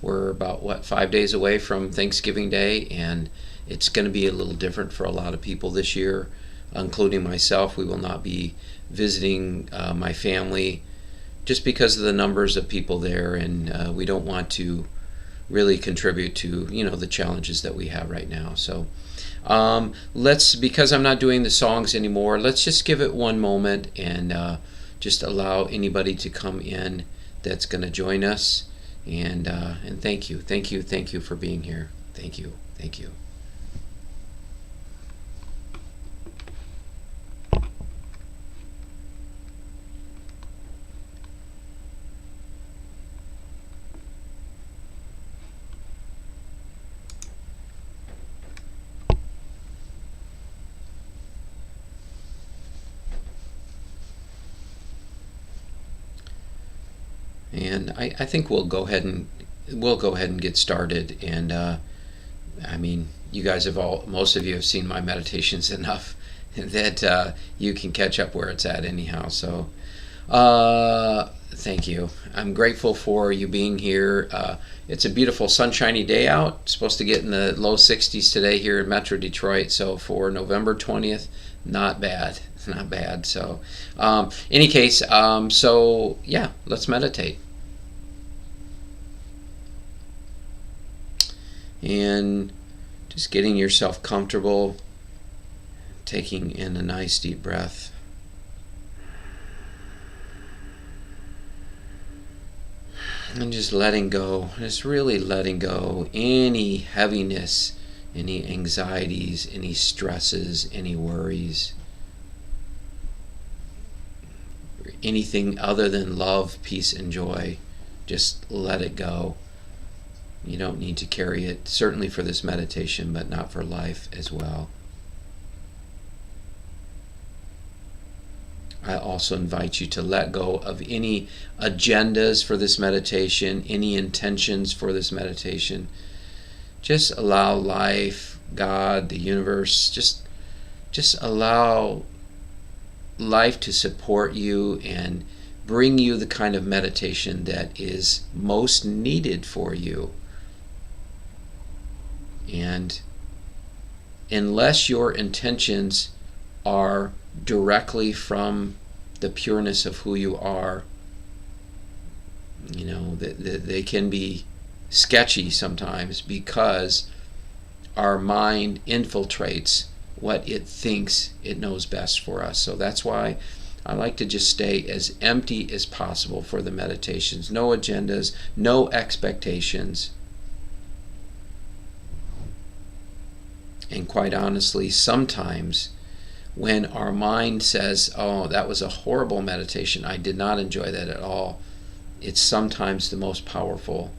We're about, 5 days away from Thanksgiving Day, and it's going to be a little different for a lot of people this year, including myself. We will not be visiting my family just because of the numbers of people there, and we don't want to really contribute to the challenges that we have right now. So because I'm not doing the songs anymore, let's just give it one moment and just allow anybody to come in that's going to join us. And thank you for being here. Thank you. And I think we'll go ahead and get started. And I mean, you guys most of you have seen my meditations enough that you can catch up where it's at anyhow. So thank you. I'm grateful for you being here. It's a beautiful sunshiny day out. It's supposed to get in the low 60s today here in Metro Detroit. So for November 20th, not bad. So any case, so yeah, let's meditate. And just getting yourself comfortable, taking in a nice deep breath. And just letting go, just really letting go any heaviness, any anxieties, any stresses, any worries, anything other than love, peace, and joy. Just let it go. You don't need to carry it, certainly for this meditation, but not for life as well. I also invite you to let go of any agendas for this meditation, any intentions for this meditation. Just allow life, God, the universe, just allow life to support you and bring you the kind of meditation that is most needed for you. And unless your intentions are directly from the pureness of who you are, they can be sketchy sometimes because our mind infiltrates what it thinks it knows best for us. So that's why I like to just stay as empty as possible for the meditations. No agendas, no expectations. And quite honestly, sometimes when our mind says, oh, that was a horrible meditation, I did not enjoy that at all, it's sometimes the most powerful.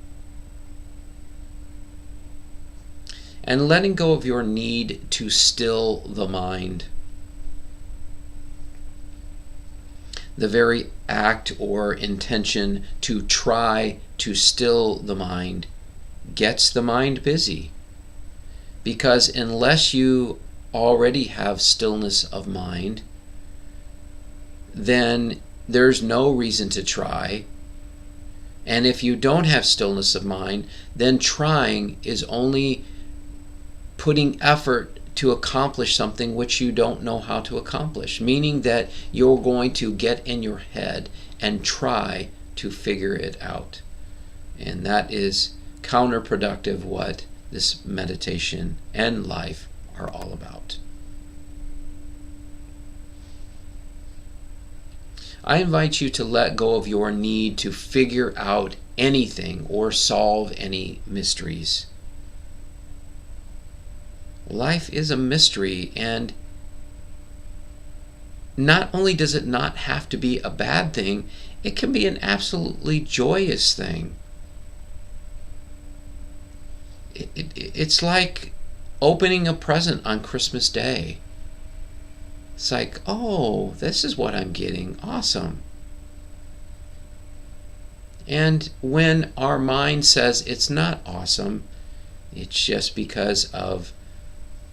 And letting go of your need to still the mind. The very act or intention to try to still the mind gets the mind busy. Because unless you already have stillness of mind, then there's no reason to try. And if you don't have stillness of mind, then trying is only putting effort to accomplish something which you don't know how to accomplish, meaning that you're going to get in your head and try to figure it out. And that is counterproductive what this meditation and life are all about. I invite you to let go of your need to figure out anything or solve any mysteries. Life is a mystery, and not only does it not have to be a bad thing, it can be an absolutely joyous thing. It's like opening a present on Christmas Day. It's like, oh, this is what I'm getting. Awesome. And when our mind says it's not awesome, it's just because of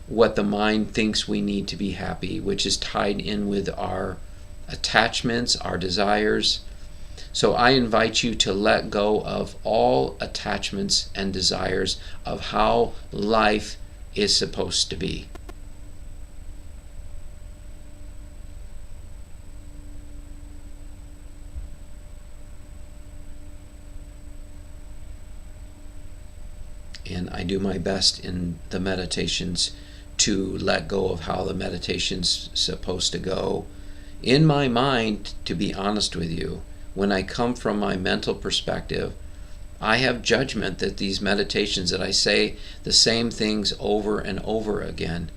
what the mind thinks we need to be happy, which is tied in with our attachments, our desires. So I invite you to let go of all attachments and desires of how life is supposed to be. And I do my best in the meditations to let go of how the meditation's supposed to go. In my mind, to be honest with you, when I come from my mental perspective, I have judgment that these meditations, that I say the same things over and over again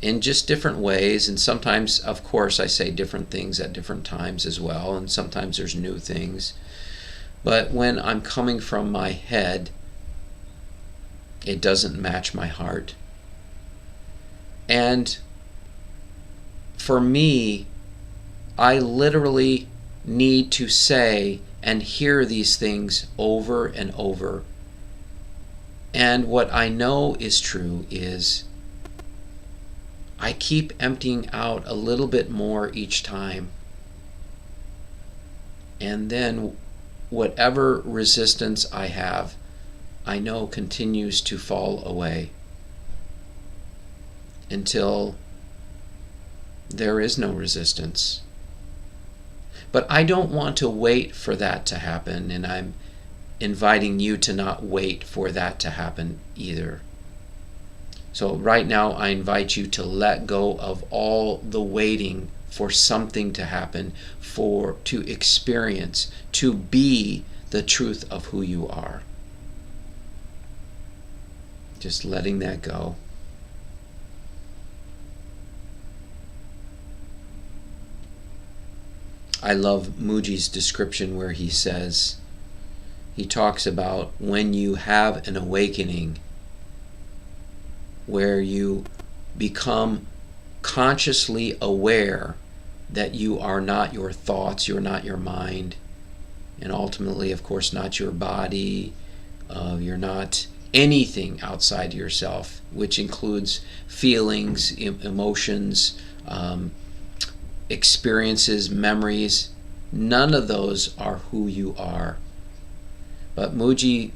in just different ways. And sometimes, of course, I say different things at different times as well. And sometimes there's new things. But when I'm coming from my head, it doesn't match my heart. And for me, I literally need to say and hear these things over and over. And what I know is true is I keep emptying out a little bit more each time. And then whatever resistance I have, I know continues to fall away until there is no resistance. But I don't want to wait for that to happen, and I'm inviting you to not wait for that to happen either. So right now I invite you to let go of all the waiting for something to happen, to experience, to be the truth of who you are. Just letting that go. I love Mooji's description where he talks about when you have an awakening where you become consciously aware that you are not your thoughts, you're not your mind, and ultimately, of course, not your body, you're not anything outside yourself, which includes feelings, emotions, experiences, memories. None of those are who you are. But Mooji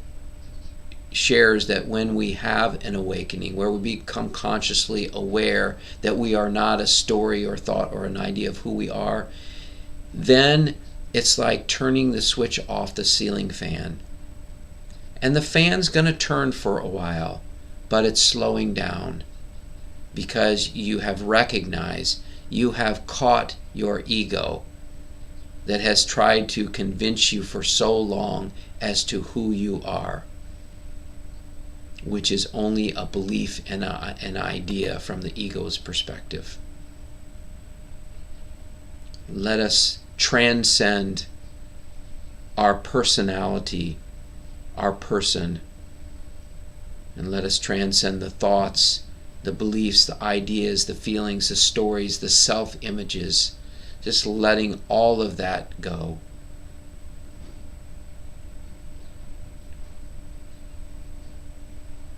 shares that when we have an awakening, where we become consciously aware that we are not a story or thought or an idea of who we are, then it's like turning the switch off the ceiling fan. And the fan's going to turn for a while, but it's slowing down because you have recognized, you have caught your ego that has tried to convince you for so long as to who you are, which is only a belief and an idea from the ego's perspective. Let us transcend our personality, our person, and let us transcend the thoughts, the beliefs, the ideas, the feelings, the stories, the self-images, just letting all of that go.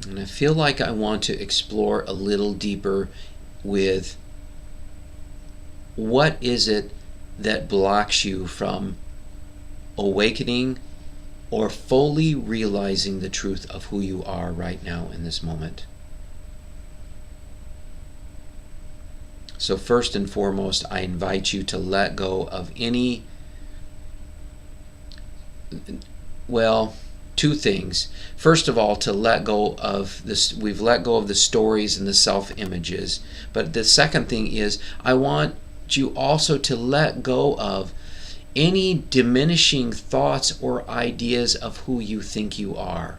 And I feel like I want to explore a little deeper with what is it that blocks you from awakening or fully realizing the truth of who you are right now in this moment. So first and foremost, I invite you to let go of any, two things. First of all, to let go of this. We've let go of the stories and the self-images. But the second thing is, I want you also to let go of any diminishing thoughts or ideas of who you think you are.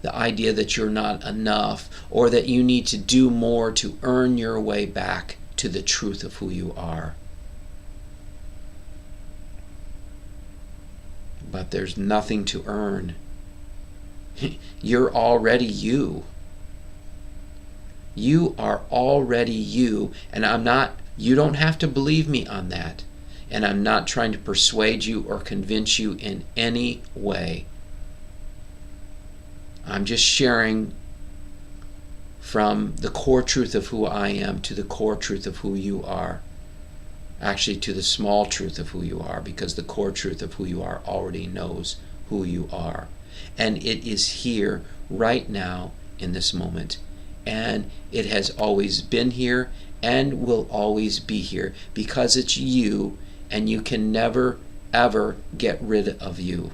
The idea that you're not enough, or that you need to do more to earn your way back to the truth of who you are. But there's nothing to earn. You're already you. You are already you, and you don't have to believe me on that. And I'm not trying to persuade you or convince you in any way. I'm just sharing from the core truth of who I am to the core truth of who you are. actually to the small truth of who you are, because the core truth of who you are already knows who you are. And it is here right now in this moment. And it has always been here and will always be here because it's you, and you can never, ever get rid of you.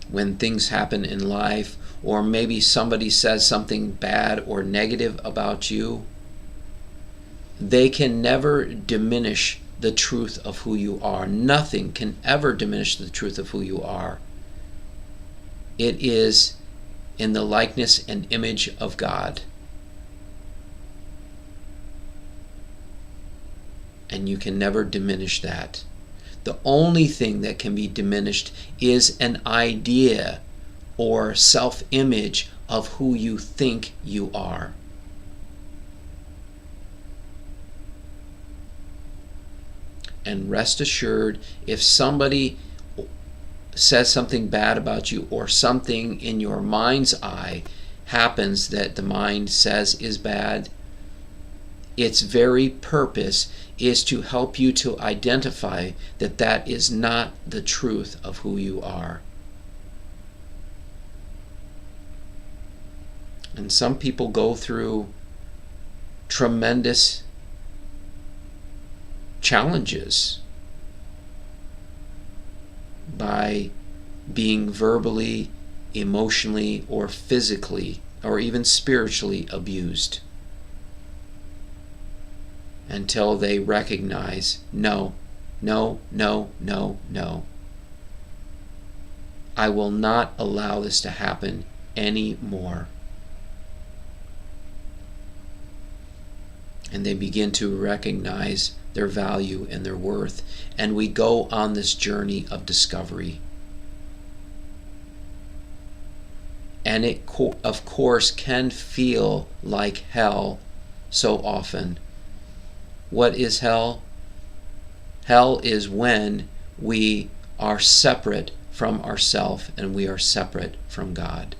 When things happen in life, or maybe somebody says something bad or negative about you, they can never diminish the truth of who you are. Nothing can ever diminish the truth of who you are. It is in the likeness and image of God. And you can never diminish that. The only thing that can be diminished is an idea or self-image of who you think you are. And rest assured, if somebody says something bad about you, or something in your mind's eye happens that the mind says is bad, its very purpose is to help you to identify that that is not the truth of who you are. And some people go through tremendous challenges by being verbally, emotionally, or physically, or even spiritually abused, until they recognize, no, no, no, no, no. I will not allow this to happen anymore. And they begin to recognize their value and their worth. And we go on this journey of discovery. And it, of course, can feel like hell so often. What is hell? Hell is when we are separate from ourselves and we are separate from God.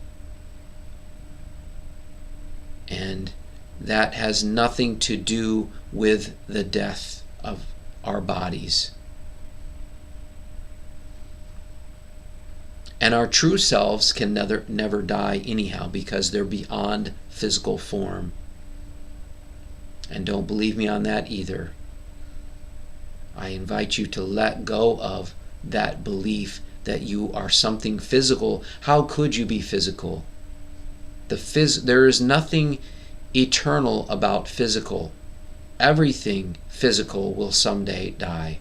And that has nothing to do with the death of our bodies. And our true selves can never die anyhow, because they're beyond physical form. And don't believe me on that either. I invite you to let go of that belief that you are something physical. How could you be physical? There is nothing eternal about physical. Everything physical will someday die.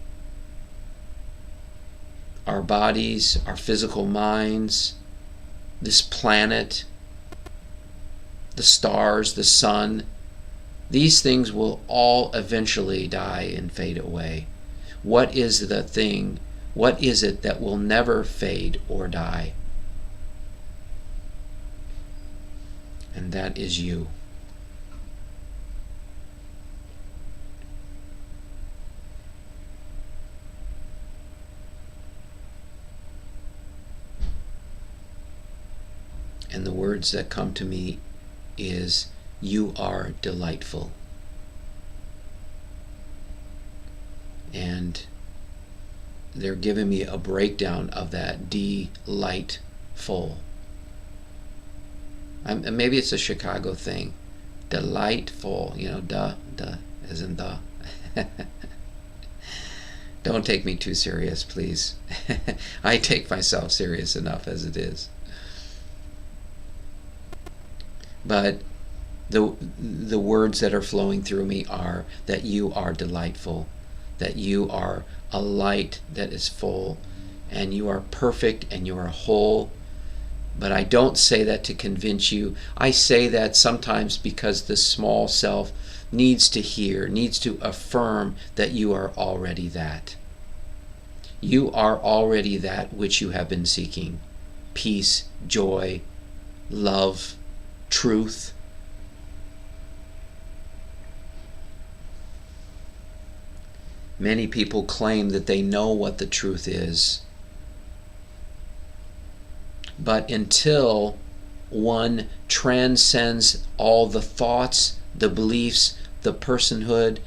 Our bodies, our physical minds, this planet, the stars, the sun, these things will all eventually die and fade away. What is the thing? What is it that will never fade or die? And that is you. And the words that come to me is, you are delightful. And they're giving me a breakdown of that delightful. Maybe it's a Chicago thing. Delightful, duh, as in the. Don't take me too serious, please. I take myself serious enough as it is. But the words that are flowing through me are that you are delightful, that you are a light that is full, and you are perfect and you are whole. But I don't say that to convince you. I say that sometimes because the small self needs to hear, needs to affirm that you are already that. You are already that which you have been seeking. Peace, joy, love, truth. Many people claim that they know what the truth is. But until one transcends all the thoughts, the beliefs, the personhood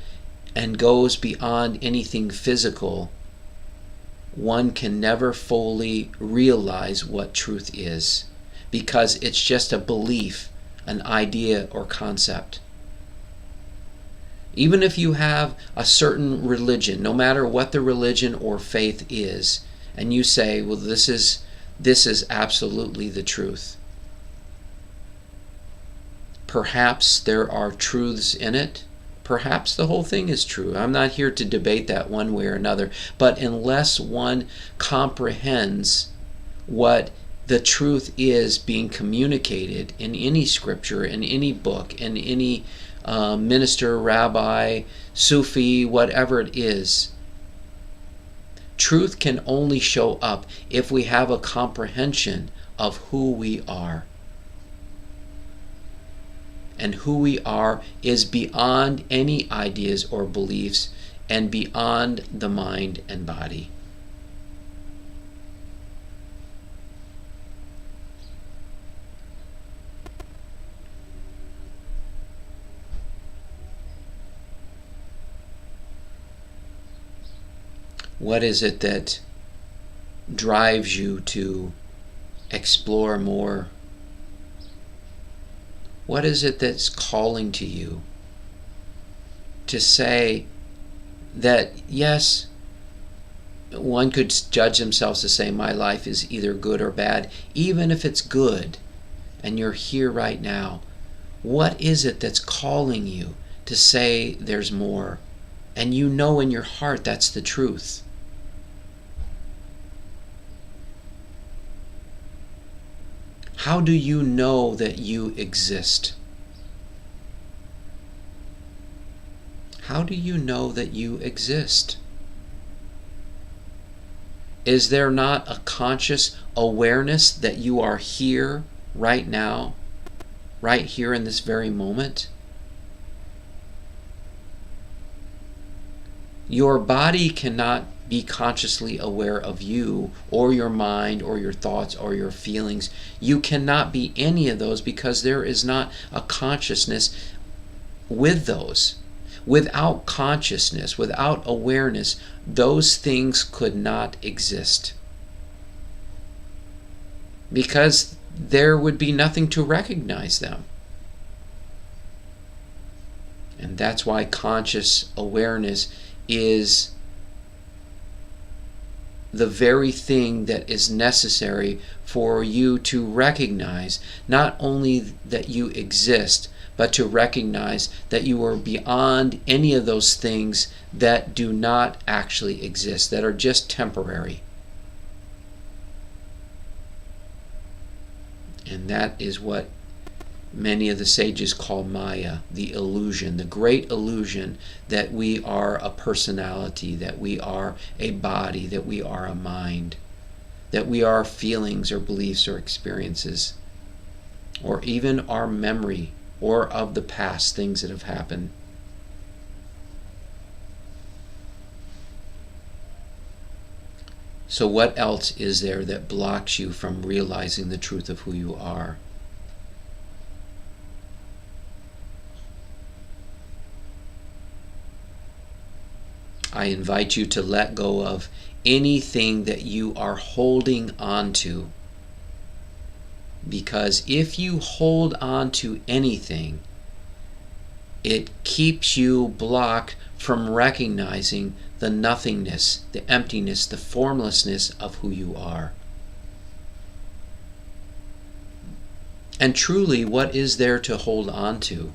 and goes beyond anything physical, one can never fully realize what truth is, because it's just a belief, an idea or concept. Even if you have a certain religion, no matter what the religion or faith is, and you say, well, this is absolutely the truth. Perhaps there are truths in it. Perhaps the whole thing is true. I'm not here to debate that one way or another. But unless one comprehends what the truth is being communicated in any scripture, in any book, in any minister, rabbi, Sufi, whatever it is, truth can only show up if we have a comprehension of who we are. And who we are is beyond any ideas or beliefs and beyond the mind and body. What is it that drives you to explore more? What is it that's calling to you to say that, yes, one could judge themselves to say my life is either good or bad, even if it's good and you're here right now? What is it that's calling you to say there's more? And you know in your heart that's the truth. How do you know that you exist? How do you know that you exist? Is there not a conscious awareness that you are here right now, right here in this very moment? Your body cannot be consciously aware of you or your mind or your thoughts or your feelings. You cannot be any of those because there is not a consciousness with those. Without consciousness, without awareness, those things could not exist. Because there would be nothing to recognize them. And that's why conscious awareness is the very thing that is necessary for you to recognize not only that you exist, but to recognize that you are beyond any of those things that do not actually exist, that are just temporary. And that is what many of the sages call Maya, the illusion, the great illusion that we are a personality, that we are a body, that we are a mind, that we are feelings or beliefs or experiences, or even our memory or of the past, things that have happened. So what else is there that blocks you from realizing the truth of who you are? I invite you to let go of anything that you are holding on to. Because if you hold on to anything, it keeps you blocked from recognizing the nothingness, the emptiness, the formlessness of who you are. And truly, what is there to hold on to?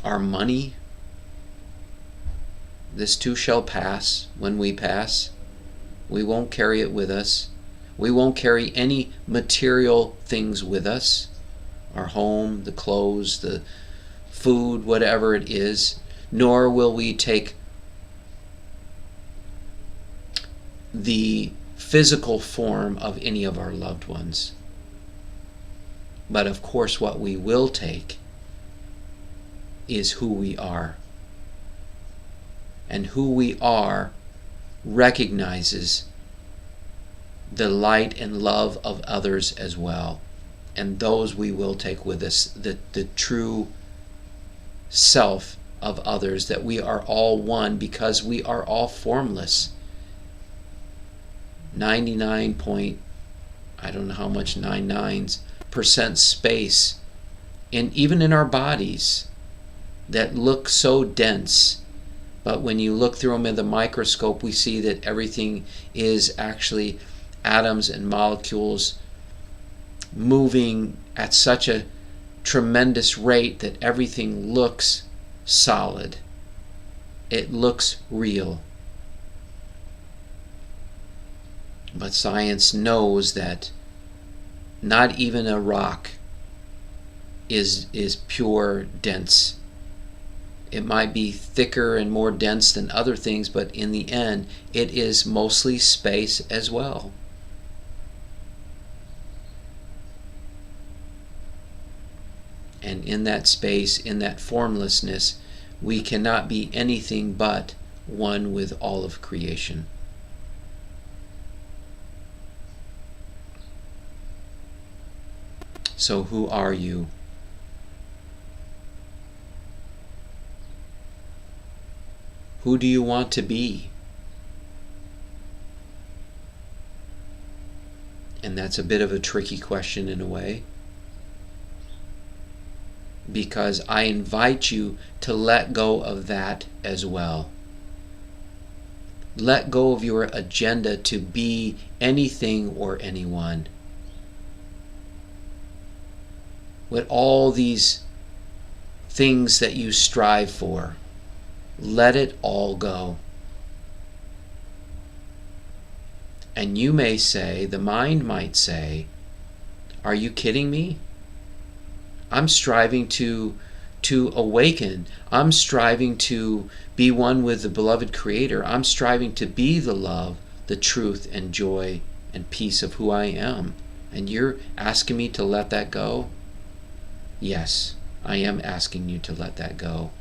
Our money? This too shall pass. When we pass, we won't carry it with us. We won't carry any material things with us. Our home, the clothes, the food, whatever it is. Nor will we take the physical form of any of our loved ones. But of course, what we will take is who we are. And who we are recognizes the light and love of others as well. And those we will take with us, the true self of others, that we are all one because we are all formless. 99 point, I don't know how much 99% space even in our bodies that look so dense, but when you look through them in the microscope, we see that everything is actually atoms and molecules moving at such a tremendous rate that everything looks solid. It looks real. But science knows that not even a rock is pure dense. It might be thicker and more dense than other things, but in the end, it is mostly space as well. And in that space, in that formlessness, we cannot be anything but one with all of creation. So who are you? Who do you want to be? And that's a bit of a tricky question in a way, because I invite you to let go of that as well. Let go of your agenda to be anything or anyone. With all these things that you strive for, let it all go. And you may say, the mind might say, are you kidding me? I'm striving to awaken. I'm striving to be one with the beloved Creator. I'm striving to be the love, the truth, and joy and peace of who I am. And you're asking me to let that go? Yes, I am asking you to let that go.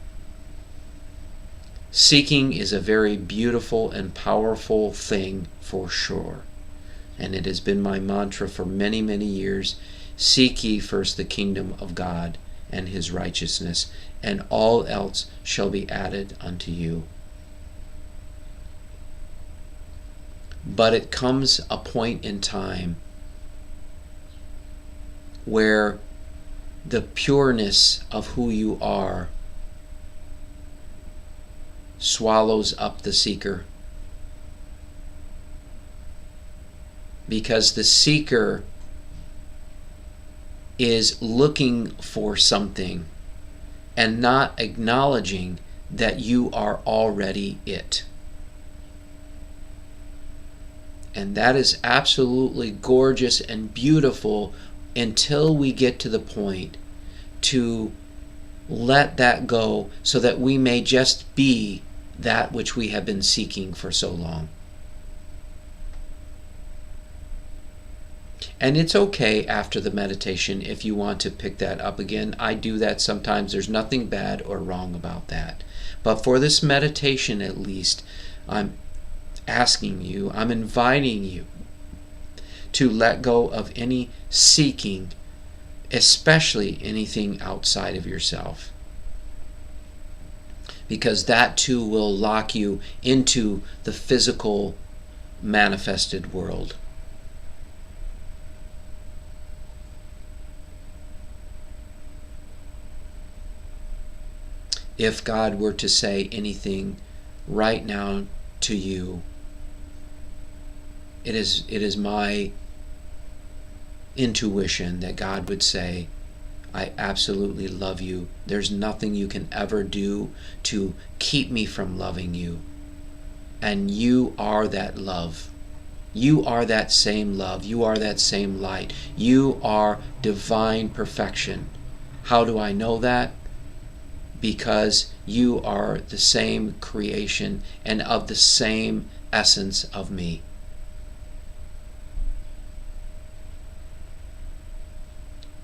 Seeking is a very beautiful and powerful thing for sure. And it has been my mantra for many, many years. Seek ye first the kingdom of God and his righteousness, and all else shall be added unto you. But it comes a point in time where the pureness of who you are swallows up the seeker. Because the seeker is looking for something and not acknowledging that you are already it. And that is absolutely gorgeous and beautiful until we get to the point to let that go so that we may just be that which we have been seeking for so long. And it's okay after the meditation if you want to pick that up again. I do that sometimes. There's nothing bad or wrong about that. But for this meditation at least, I'm asking you, I'm inviting you to let go of any seeking, especially anything outside of yourself. Because that too will lock you into the physical manifested world. If God were to say anything right now to you, it is my intuition that God would say, I absolutely love you. There's nothing you can ever do to keep me from loving you. And you are that love. You are that same love. You are that same light. You are divine perfection. How do I know that? Because you are the same creation and of the same essence of me.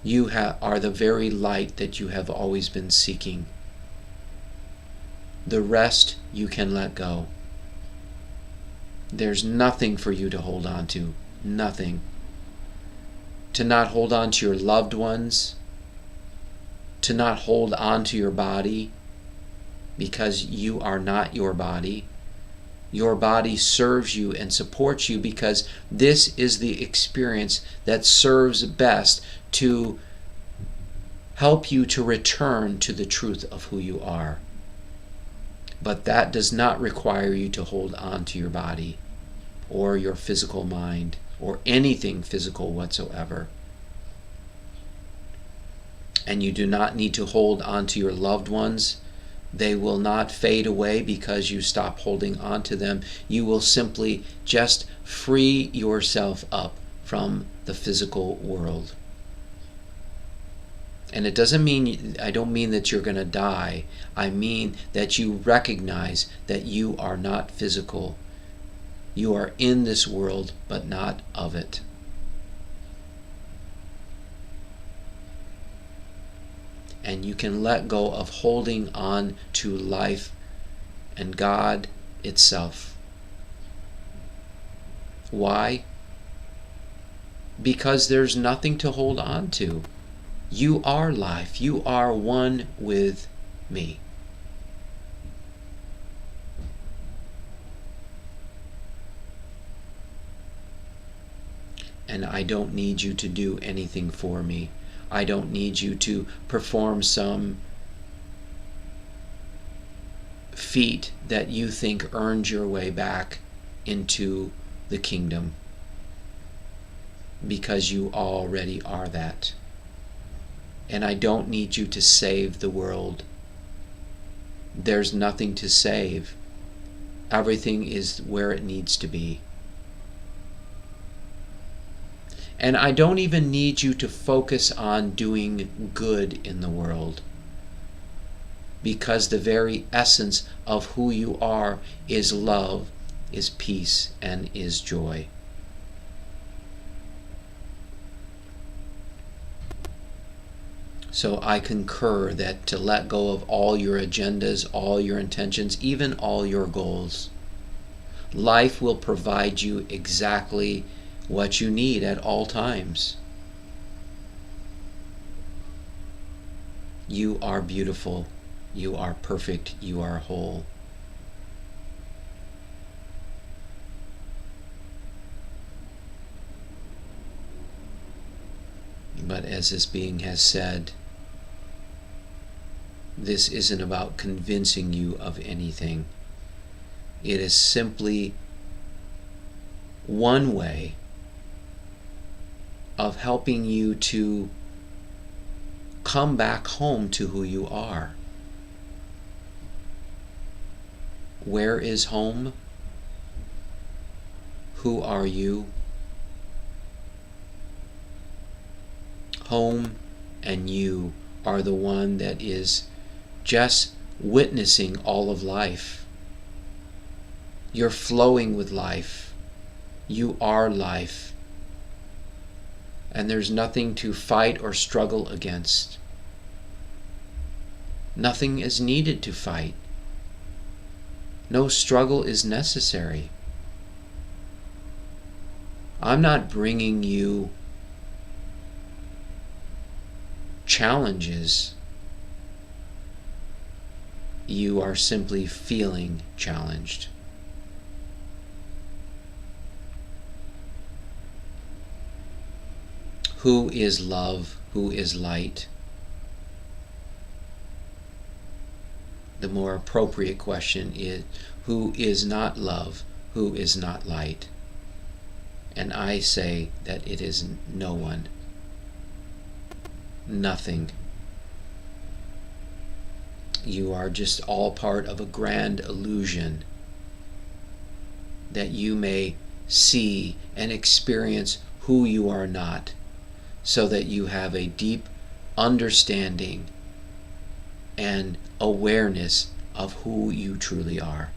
You are the very light that you have always been seeking. The rest you can let go. There's nothing for you to hold on to. Nothing. To not hold on to your loved ones. to not hold on to your body, because you are not your body. Your body serves you and supports you because this is the experience that serves best to help you to return to the truth of who you are. But that does not require you to hold on to your body or your physical mind or anything physical whatsoever. And you do not need to hold on to your loved ones. They will not fade away because you stop holding on to them. You will simply just free yourself up from the physical world. And it doesn't mean, I don't mean that you're going to die. I mean that you recognize that you are not physical. You are in this world, but not of it. And you can let go of holding on to life and God itself. Why? Because there's nothing to hold on to. You are life. You are one with me. And I don't need you to do anything for me. I don't need you to perform some feat that you think earned your way back into the kingdom, because you already are that. And I don't need you to save the world. There's nothing to save. Everything is where it needs to be. And I don't even need you to focus on doing good in the world, because the very essence of who you are is love, is peace, and is joy. So I concur that to let go of all your agendas, all your intentions, even all your goals. Life will provide you exactly what you need at all times. You are beautiful. You are perfect. You are whole. But as this being has said, this isn't about convincing you of anything. It is simply one way of helping you to come back home to who you are. Where is home? Who are you? Home and you are the one that is just witnessing all of life. You're flowing with life. You are life. And there's nothing to fight or struggle against. Nothing is needed to fight. No struggle is necessary. I'm not bringing you challenges. You are simply feeling challenged. Who is love? Who is light? The more appropriate question is, who is not love? Who is not light? And I say that it is no one. Nothing. You are just all part of a grand illusion that you may see and experience who you are not, so that you have a deep understanding and awareness of who you truly are.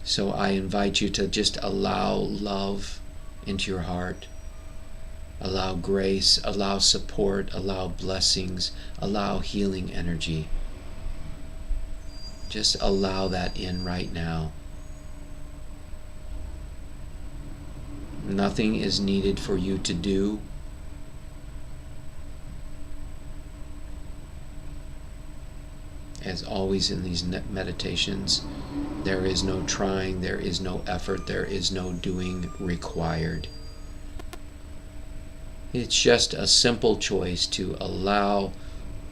So I invite you to just allow love into your heart. Allow grace, allow support, allow blessings, allow healing energy. Just allow that in right now. Nothing is needed for you to do. as always in these meditations, there is no trying, there is no effort, there is no doing required. It's just a simple choice to allow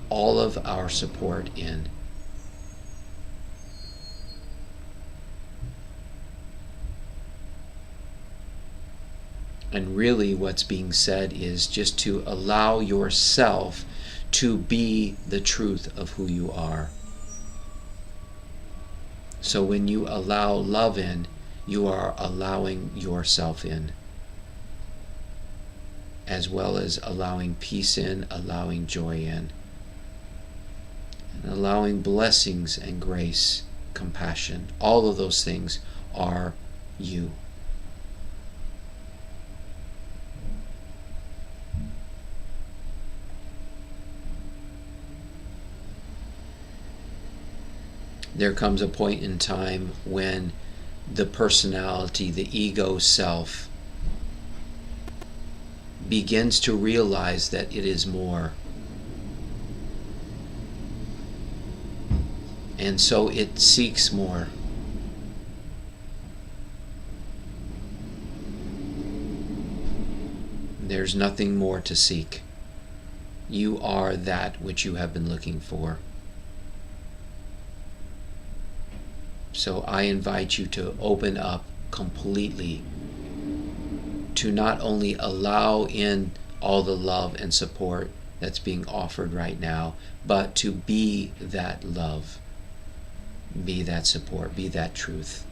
all of our support in. And really what's being said is just to allow yourself to be the truth of who you are. So when you allow love in, you are allowing yourself in, as well as allowing peace in, allowing joy in, and allowing blessings and grace, compassion. All of those things are you. There comes a point in time when the personality, the ego self, begins to realize that it is more. And so it seeks more. There's nothing more to seek. You are that which you have been looking for. So I invite you to open up completely, to not only allow in all the love and support that's being offered right now, but to be that love, be that support, be that truth.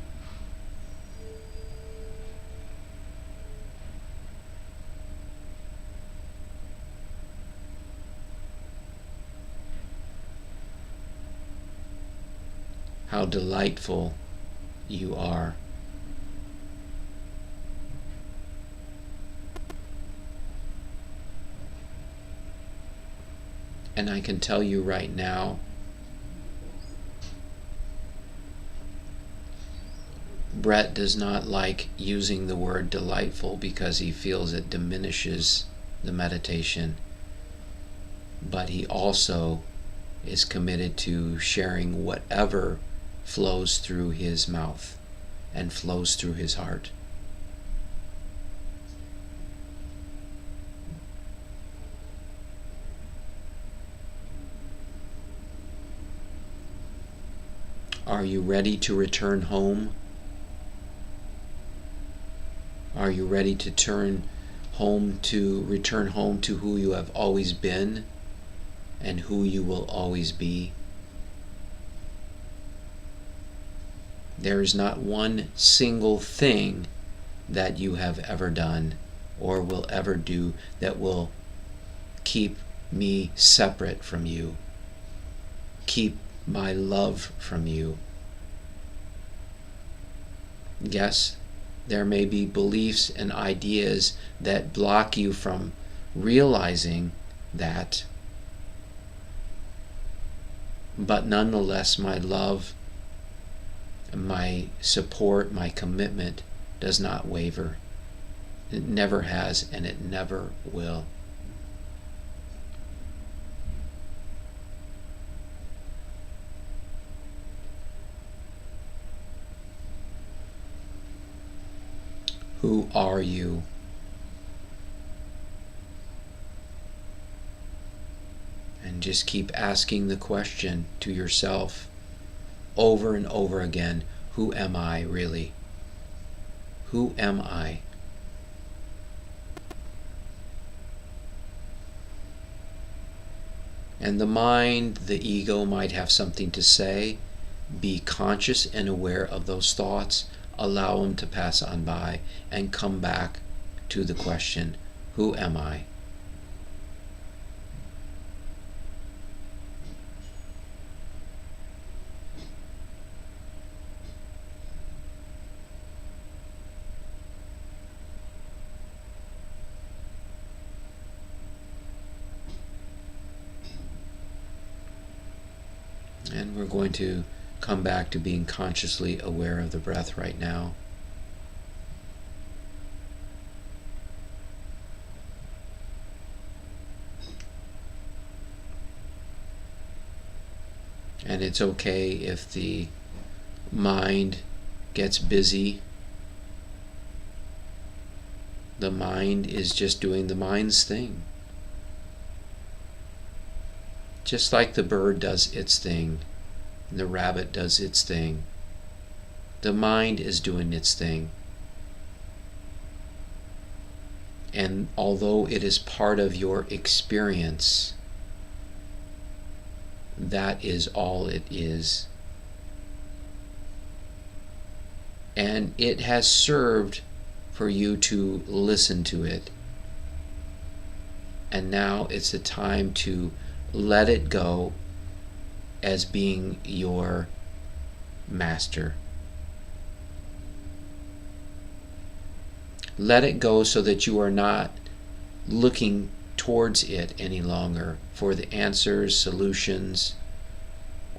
How delightful you are. And I can tell you right now, Brett does not like using the word delightful because he feels it diminishes the meditation. But he also is committed to sharing whatever flows through his mouth and flows through his heart. Are you ready to return home? Are you ready to return home to who you have always been and who you will always be? There is not one single thing that you have ever done or will ever do that will keep me separate from you, keep my love from you. Yes, there may be beliefs and ideas that block you from realizing that, but nonetheless, my love, my support, my commitment does not waver. It never has, and it never will. Who are you? And just keep asking the question to yourself over and over again, who am I really? Who am I? And the mind, the ego might have something to say. Be conscious and aware of those thoughts. Allow them to pass on by and come back to the question, who am I? And we're going to come back to being consciously aware of the breath right now. And And it's okay if the mind gets busy. The mind is just doing the mind's thing. Just like the bird does its thing, and the rabbit does its thing. The mind is doing its thing. And although it is part of your experience, that is all it is. And it has served for you to listen to it. And now it's the time to let it go as being your master. Let it go so that you are not looking towards it any longer for the answers, solutions,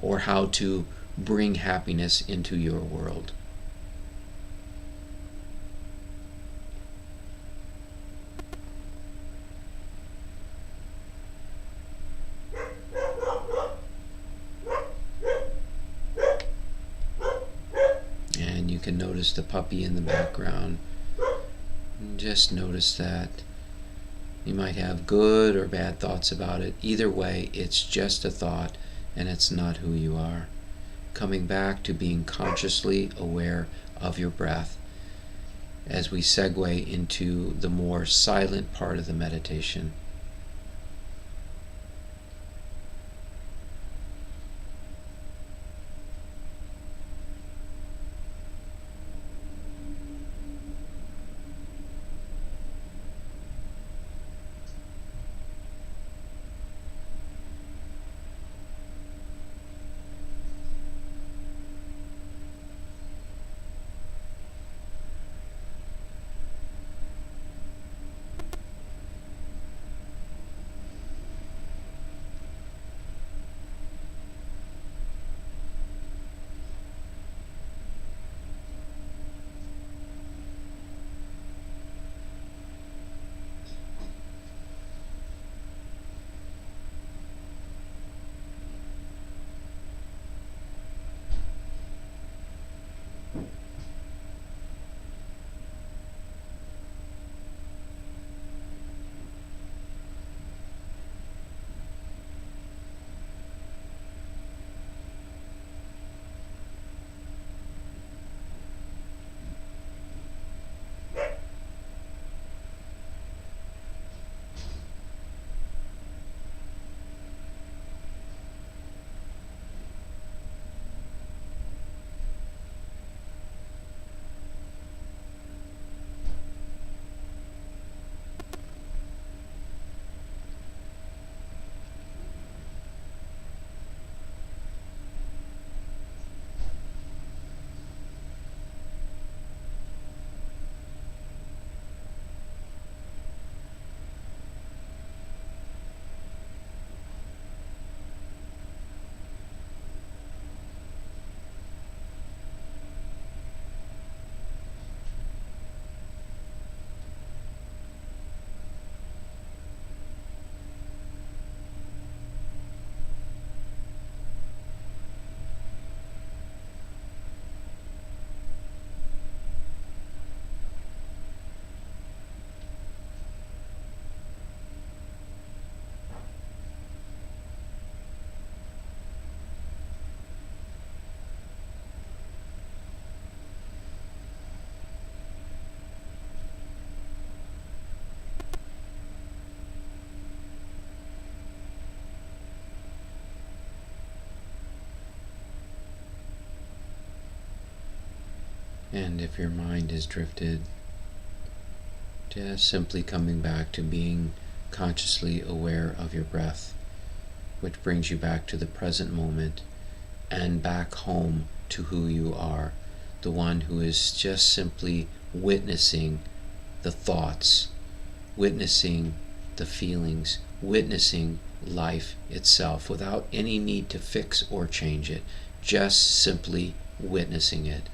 or how to bring happiness into your world. And you can notice the puppy in the background. Just notice that. You might have good or bad thoughts about it. Either way, it's just a thought, and it's not who you are. Coming back to being consciously aware of your breath as we segue into the more silent part of the meditation. And if your mind is drifted, just simply coming back to being consciously aware of your breath, which brings you back to the present moment and back home to who you are, the one who is just simply witnessing the thoughts, witnessing the feelings, witnessing life itself without any need to fix or change it, just simply witnessing it.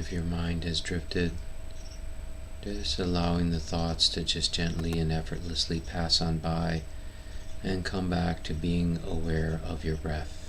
if your mind has drifted, just allowing the thoughts to just gently and effortlessly pass on by and come back to being aware of your breath.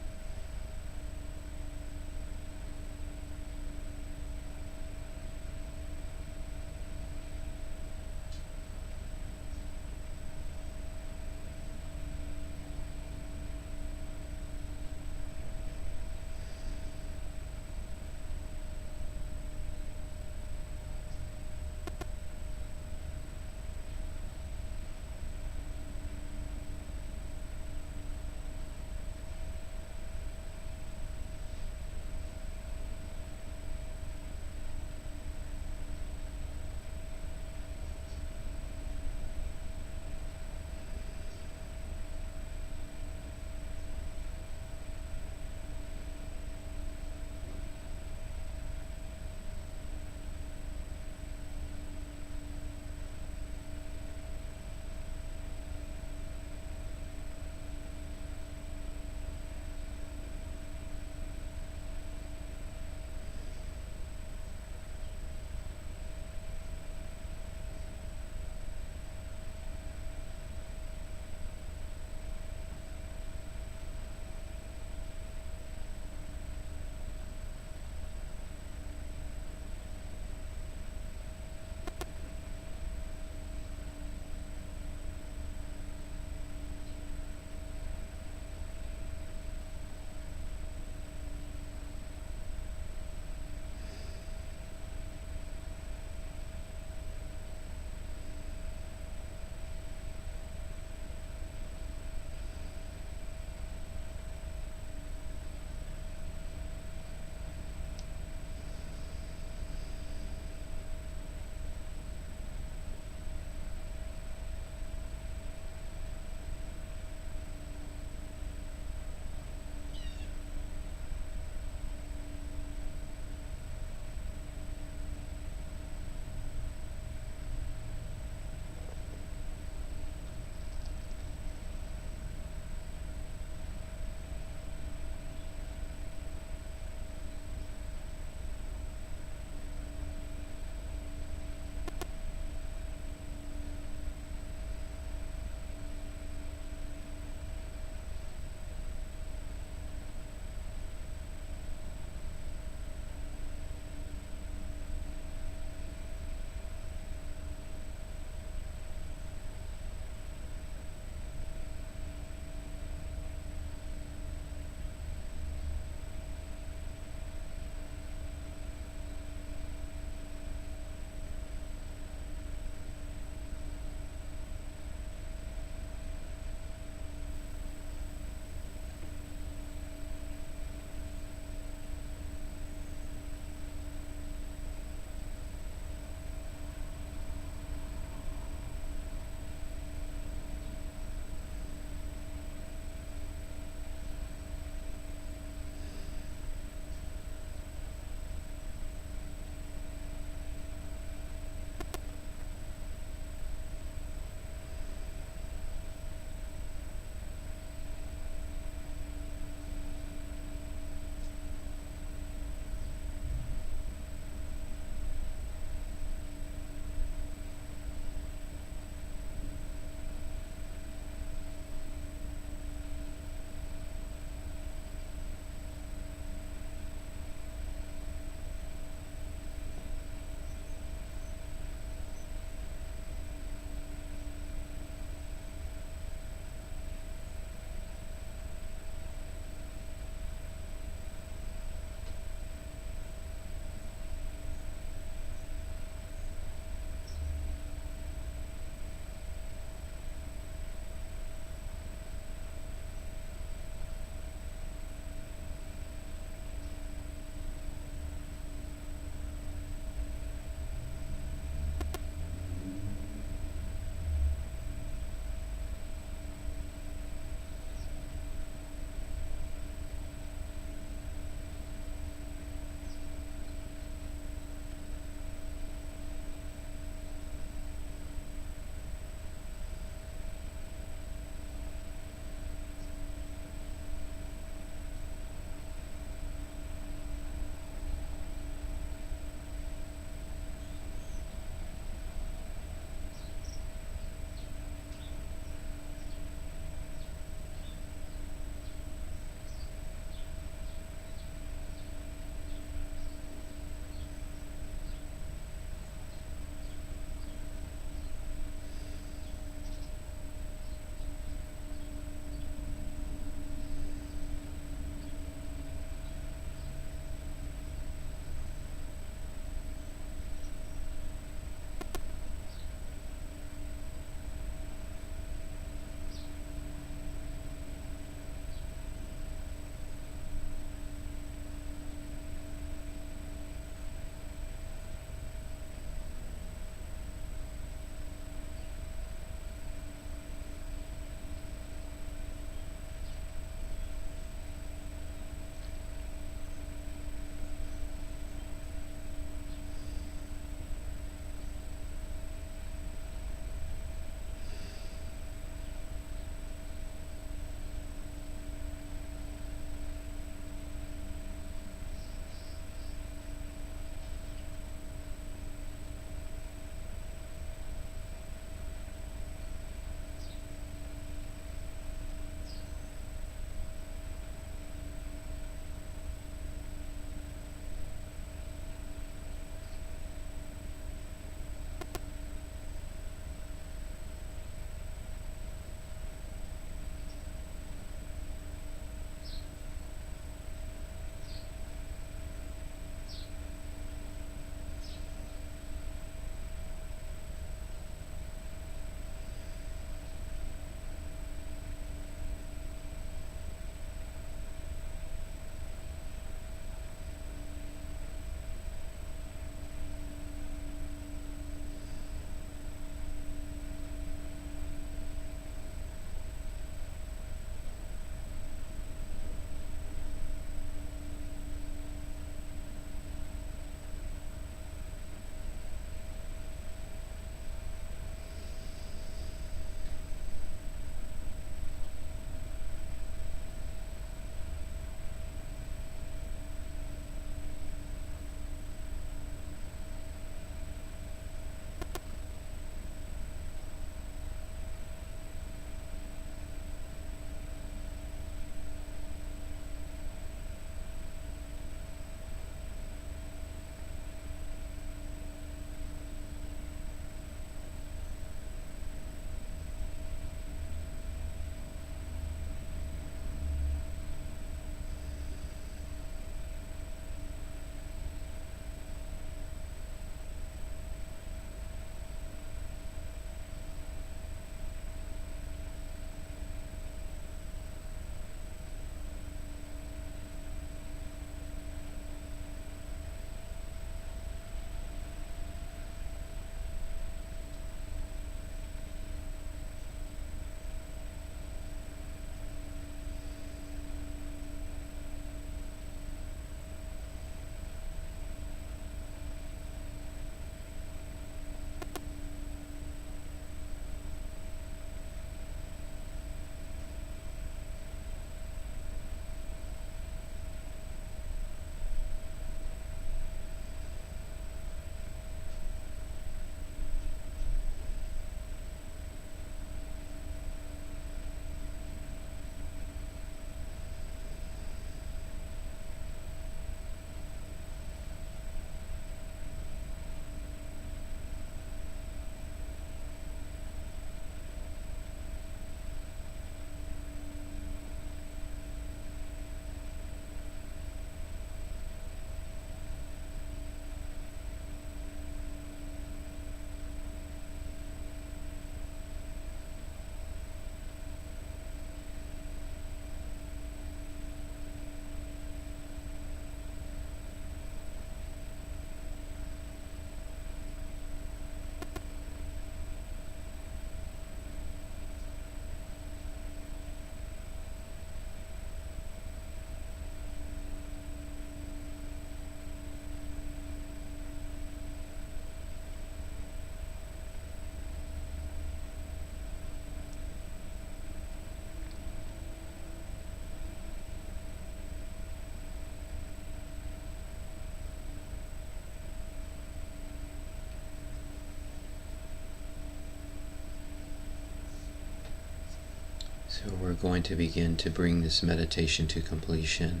So we're going to begin to bring this meditation to completion.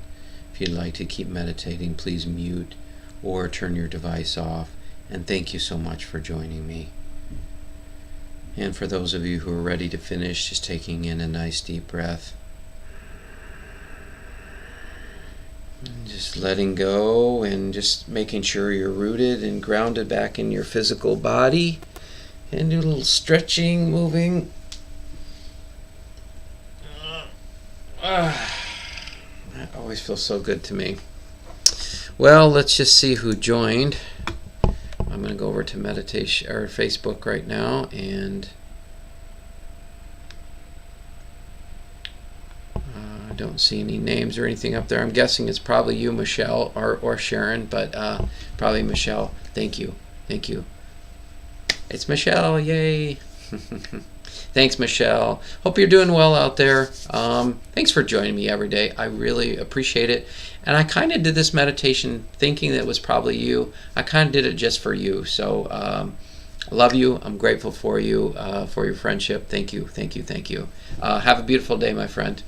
If you'd like to keep meditating, please mute or turn your device off. And thank you so much for joining me. And for those of you who are ready to finish, just taking in a nice deep breath. And just letting go and just making sure you're rooted and grounded back in your physical body. And do a little stretching, moving. That always feels so good to me. Well, let's just see who joined. I'm going to go over to meditation or Facebook right now, and I don't see any names or anything up there. I'm guessing it's probably you, Michelle, or Sharon, but probably Michelle. Thank you. It's Michelle, yay! Thanks, Michelle. Hope you're doing well out there. Thanks for joining me every day. I really appreciate it. And I kind of did this meditation thinking that it was probably you. I kind of did it just for you. So I love you. I'm grateful for you, for your friendship. Thank you. Have a beautiful day, my friend.